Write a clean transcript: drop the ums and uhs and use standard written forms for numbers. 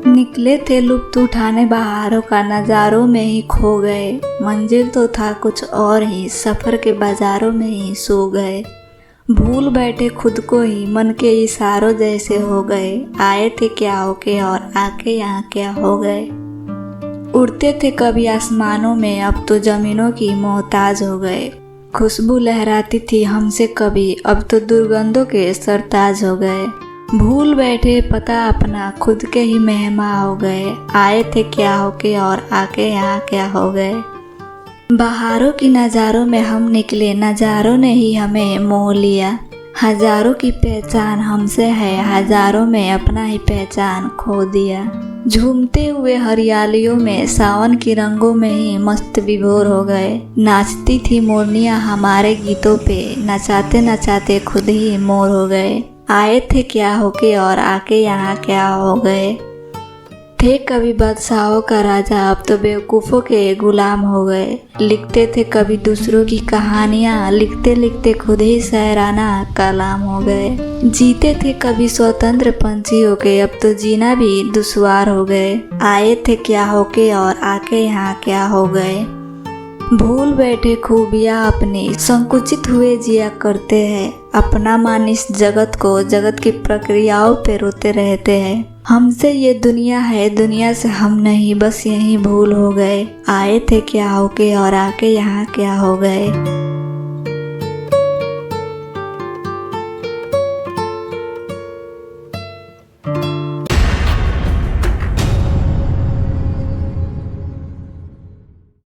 निकले थे लुत्फ उठाने बहारों का, नज़ारों में ही खो गए। मंजिल तो था कुछ और ही, सफ़र के बाज़ारों में ही सो गए। भूल बैठे खुद को ही, मन के इशारों जैसे हो गए। आए थे क्या होके और आके यहाँ क्या हो गए। उड़ते थे कभी आसमानों में, अब तो ज़मीनों की मोहताज हो गए। खुशबू लहराती थी हमसे कभी, अब तो दुर्गंधों के सरताज हो गए। भूल बैठे पता अपना, खुद के ही मेहमान हो गए। आए थे क्या होके और आके यहाँ क्या हो गए। बहारों की नज़ारों में हम निकले, नज़ारों ने ही हमें मोह लिया। हजारों की पहचान हमसे है, हजारों में अपना ही पहचान खो दिया। झूमते हुए हरियालियों में, सावन की रंगों में ही मस्त विभोर हो गए। नाचती थी मोरनियाँ हमारे गीतों पे, नचाते नचाते खुद ही मोर हो गए। आए थे क्या होके और आके यहाँ क्या हो गए। थे कभी बादशाहों का राजा, अब तो बेवकूफ़ों के गुलाम हो गए। लिखते थे कभी दूसरों की कहानियाँ, लिखते लिखते खुद ही शायराना कलाम हो गए। जीते थे कभी स्वतंत्र पंछी होके, अब तो जीना भी दुश्वार हो गए। आए थे क्या होके और आके यहाँ क्या हो गए। भूल बैठे खूबियाँ अपनी, संकुचित हुए जिया करते हैं। अपना मान इस जगत को, जगत की प्रक्रियाओं पे रोते रहते हैं। हमसे ये दुनिया है, दुनिया से हम नहीं, बस यहीं भूल हो गए। आए थे क्या होके और आके यहाँ क्या हो गए।